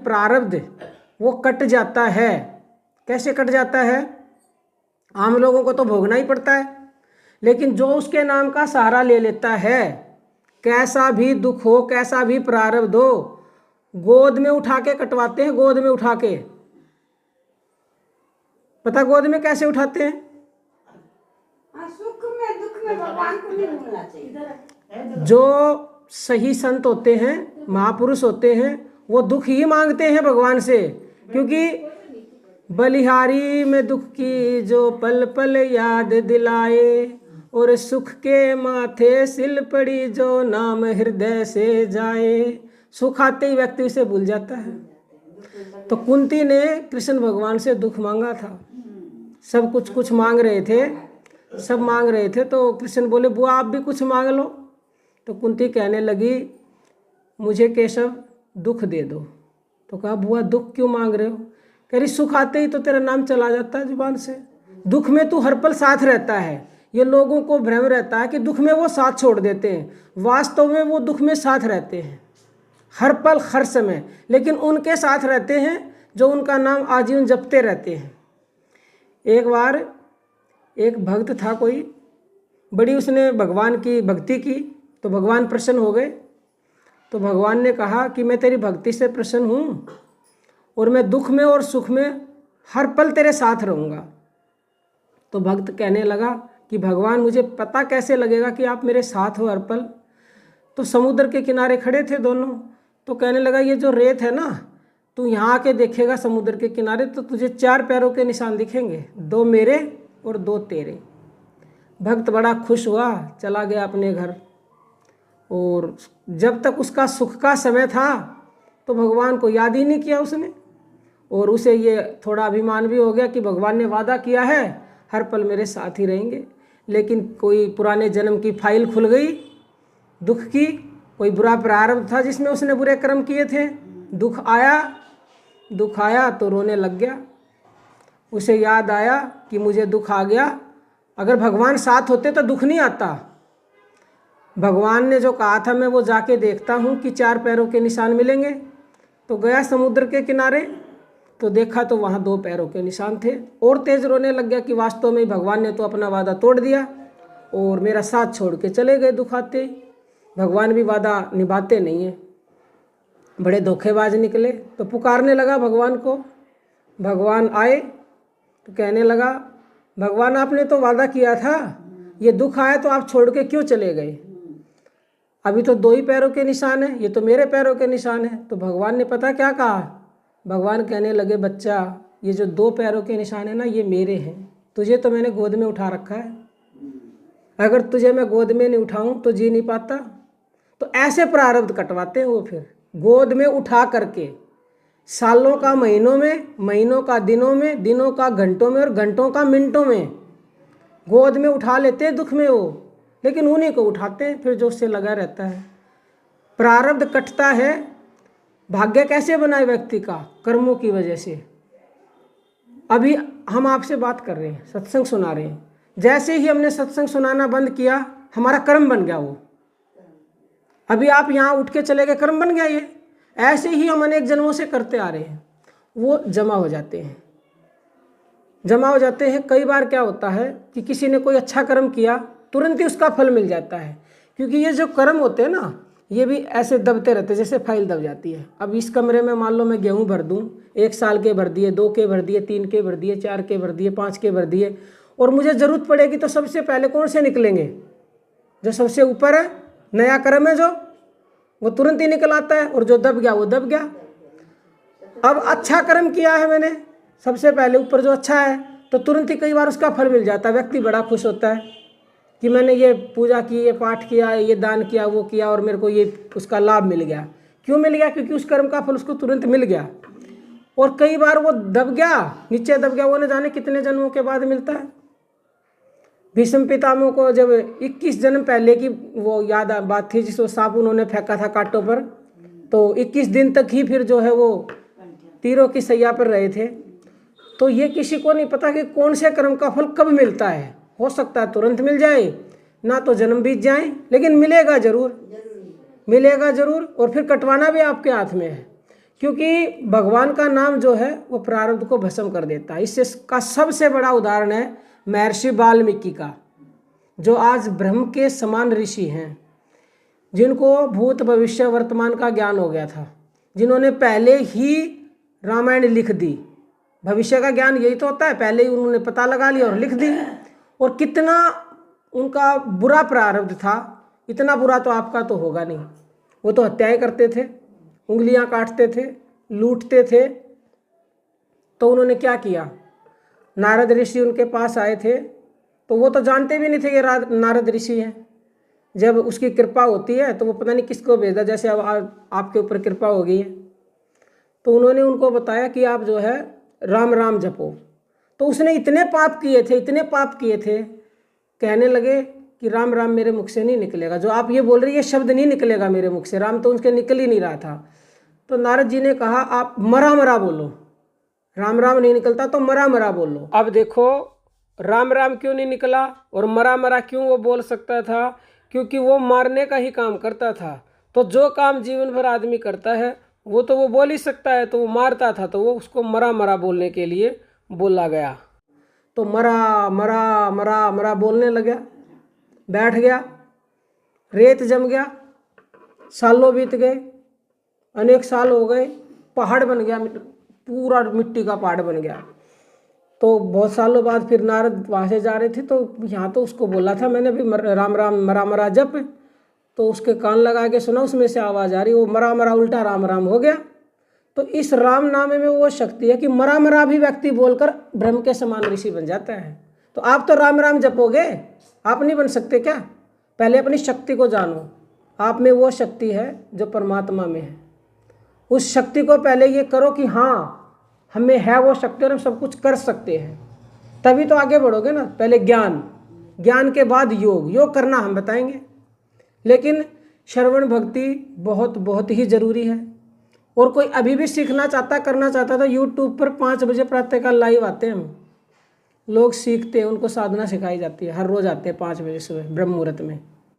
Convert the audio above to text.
प्रारब्ध वो कट जाता है। कैसे कट जाता है? आम लोगों को तो भोगना ही पड़ता है, लेकिन जो उसके नाम का सहारा ले लेता है, कैसा भी दुख हो, कैसा भी प्रारब्ध हो, गोद में उठा के कटवाते हैं। गोद में उठा के, पता गोद में कैसे उठाते हैं? सुख में दुख में भगवान को नहीं भूलना चाहिए। जो सही संत होते हैं, महापुरुष होते हैं, वो दुख ही मांगते हैं भगवान से, क्योंकि बलिहारी में दुख की जो पल पल याद दिलाए, और सुख के माथे सिल पड़ी जो नाम हृदय से जाए। सुख आते ही व्यक्ति उसे भूल जाता है। तो कुंती ने कृष्ण भगवान से दुख मांगा था। सब कुछ मांग रहे थे, सब मांग रहे थे। तो कृष्ण बोले, बुआ आप भी कुछ मांग लो। तो कुंती कहने लगी, मुझे केशव दुख दे दो। तो कहा, बुआ दुख क्यों मांग रहे हो? कह रही, सुख आते ही तो तेरा नाम चला जाता है जुबान से। दुख में तू हर पल साथ रहता है। ये लोगों को भ्रम रहता है कि दुख में वो साथ छोड़ देते हैं। वास्तव में वो दुख में साथ रहते हैं हर पल हर समय, लेकिन उनके साथ रहते हैं जो उनका नाम आजीवन जपते रहते हैं। एक बार एक भक्त था कोई, बड़ी उसने भगवान की भक्ति की, तो भगवान प्रसन्न हो गए। तो भगवान ने कहा कि मैं तेरी भक्ति से प्रसन्न हूँ और मैं दुख में और सुख में हर पल तेरे साथ रहूँगा। तो भक्त कहने लगा कि भगवान मुझे पता कैसे लगेगा कि आप मेरे साथ हो हर पल? तो समुद्र के किनारे खड़े थे दोनों। तो कहने लगा, ये जो रेत है ना, तू यहाँ आके देखेगा समुद्र के किनारे तो तुझे 4 पैरों के निशान दिखेंगे, 2 मेरे और 2 तेरे। भक्त बड़ा खुश हुआ, चला गया अपने घर। और जब तक उसका सुख का समय था तो भगवान को याद ही नहीं किया उसने। और उसे ये थोड़ा अभिमान भी हो गया कि भगवान ने वादा किया है हर पल मेरे साथ ही रहेंगे। लेकिन कोई पुराने जन्म की फाइल खुल गई दुख की, कोई बुरा प्रारब्ध था जिसमें उसने बुरे कर्म किए थे। दुख आया तो रोने लग गया। उसे याद आया कि मुझे दुख आ गया, अगर भगवान साथ होते तो दुख नहीं आता। भगवान ने जो कहा था मैं वो जाके देखता हूँ कि 4 पैरों के निशान मिलेंगे। तो गया समुद्र के किनारे, तो देखा तो वहाँ 2 पैरों के निशान थे। और तेज रोने लग गया कि वास्तव में भगवान ने तो अपना वादा तोड़ दिया और मेरा साथ छोड़ के चले गए दुख आते। भगवान भी वादा निभाते नहीं हैं, बड़े धोखेबाज निकले। तो पुकारने लगा भगवान को। भगवान आए तो कहने लगा, भगवान आपने तो वादा किया था, ये दुख आया तो आप छोड़ के क्यों चले गए? अभी तो 2 ही पैरों के निशान हैं, ये तो मेरे पैरों के निशान हैं। तो भगवान ने पता क्या कहा? भगवान कहने लगे, बच्चा ये जो 2 पैरों के निशान है ना, ये मेरे हैं। तुझे तो मैंने गोद में उठा रखा है, अगर तुझे मैं गोद में नहीं उठाऊं तो जी नहीं पाता। तो ऐसे प्रारब्ध कटवाते हैं वो फिर गोद में उठा करके, सालों का महीनों में, महीनों का दिनों में, दिनों का घंटों में और घंटों का मिनटों में गोद में उठा लेते हैं दुख में वो। लेकिन उन्हीं को उठाते हैं फिर जो उससे लगा रहता है। प्रारब्ध कटता है। भाग्य कैसे बनाए व्यक्ति का? कर्मों की वजह से। अभी हम आपसे बात कर रहे हैं, सत्संग सुना रहे हैं, जैसे ही हमने सत्संग सुनाना बंद किया हमारा कर्म बन गया वो। अभी आप यहाँ उठ के चले गए, कर्म बन गया ये। ऐसे ही हम अनेक जन्मों से करते आ रहे हैं, वो जमा हो जाते हैं, जमा हो जाते हैं। कई बार क्या होता है कि किसी ने कोई अच्छा कर्म किया, तुरंत ही उसका फल मिल जाता है, क्योंकि ये जो कर्म होते हैं ना, ये भी ऐसे दबते रहते हैं जैसे फाइल दब जाती है। अब इस कमरे में मान लो मैं गेहूँ भर दूँ, 1 साल के भर दिए, 2 के भर दिए, 3 के भर दिए, 4 के भर दिए, 5 के भर दिए, और मुझे ज़रूरत पड़ेगी तो सबसे पहले कौन से निकलेंगे? जो सबसे ऊपर है, नया कर्म है जो, वो तुरंत ही निकल आता है, और जो दब गया वो दब गया। अब अच्छा कर्म किया है मैंने, सबसे पहले ऊपर जो अच्छा है, तो तुरंत ही कई बार उसका फल मिल जाता है। व्यक्ति बड़ा खुश होता है कि मैंने ये पूजा की, ये पाठ किया, ये दान किया, वो किया, और मेरे को ये उसका लाभ मिल गया। क्यों मिल गया? क्योंकि उस कर्म का फल उसको तुरंत मिल गया। और कई बार वो दब गया, नीचे दब गया, वो न जाने कितने जन्मों के बाद मिलता है। भीष्म पितामह को जब 21 जन्म पहले की वो याद बात थी, जिसको सांप उन्होंने फेंका था कांटों पर, तो 21 दिन तक ही फिर जो है वो तीरों की सैया पर रहे थे। तो ये किसी को नहीं पता कि कौन से कर्म का फल कब मिलता है। हो सकता है तुरंत मिल जाए, ना तो जन्म बीत जाए, लेकिन मिलेगा जरूर, मिलेगा जरूर। और फिर कटवाना भी आपके हाथ में है, क्योंकि भगवान का नाम जो है वो प्रारब्ध को भस्म कर देता है। इससे का सबसे बड़ा उदाहरण है महर्षि वाल्मीकि का, जो आज ब्रह्म के समान ऋषि हैं, जिनको भूत भविष्य वर्तमान का ज्ञान हो गया था, जिन्होंने पहले ही रामायण लिख दी। भविष्य का ज्ञान यही तो होता है, पहले ही उन्होंने पता लगा लिया और लिख दी। और कितना उनका बुरा प्रारब्ध था, इतना बुरा तो आपका तो होगा नहीं। वो तो हत्याएं करते थे, उंगलियां काटते थे, लूटते थे। तो उन्होंने क्या किया, नारद ऋषि उनके पास आए थे, तो वो तो जानते भी नहीं थे कि नारद ऋषि हैं। जब उसकी कृपा होती है तो वो पता नहीं किसको भेजा, जैसे अब आपके ऊपर कृपा हो गई है। तो उन्होंने उनको बताया कि आप जो है राम राम जपो। तो उसने इतने पाप किए थे, इतने पाप किए थे, कहने लगे कि राम राम मेरे मुख से नहीं निकलेगा, जो आप ये बोल रही है शब्द नहीं निकलेगा मेरे मुख से। राम तो उनके निकल ही नहीं रहा था। तो नारद जी ने कहा आप मरा मरा बोलो, राम राम नहीं निकलता तो मरा मरा बोलो। अब देखो राम राम क्यों नहीं निकला और मरा मरा क्यों वो बोल सकता था, क्योंकि वो मारने का ही काम करता था। तो जो काम जीवन भर आदमी करता है वो तो वो बोल ही सकता है, तो वो मारता था, तो वो उसको मरा मरा बोलने के लिए बोला गया। तो मरा मरा मरा मरा बोलने लगा, बैठ गया, रेत जम गया, सालों बीत गए, अनेक साल हो गए, पहाड़ बन गया, पूरा मिट्टी का पहाड़ बन गया। तो बहुत सालों बाद फिर नारद वहाँ से जा रहे थे, तो यहाँ तो उसको बोला था मैंने भी राम राम मरा मरा जप। तो उसके कान लगा के सुना, उसमें से आवाज़ आ रही, वो मरा मरा उल्टा राम राम हो गया। तो इस राम नाम में वो शक्ति है कि मरा मरा भी व्यक्ति बोलकर ब्रह्म के समान ऋषि बन जाता है। तो आप तो राम राम जपोगे, आप नहीं बन सकते क्या? पहले अपनी शक्ति को जानो, आप में वो शक्ति है जो परमात्मा में है। उस शक्ति को पहले ये करो कि हाँ हमें है वो शक्ति और हम सब कुछ कर सकते हैं, तभी तो आगे बढ़ोगे ना। पहले ज्ञान, ज्ञान के बाद योग, योग करना हम बताएंगे। लेकिन श्रवण भक्ति बहुत बहुत ही ज़रूरी है। और कोई अभी भी सीखना चाहता, करना चाहता, तो यूट्यूब पर 5 बजे प्रातःकाल लाइव आते हैं हम, लोग सीखते हैं, उनको साधना सिखाई जाती है। हर रोज़ आते हैं 5 बजे सुबह ब्रह्म मुहूर्त में।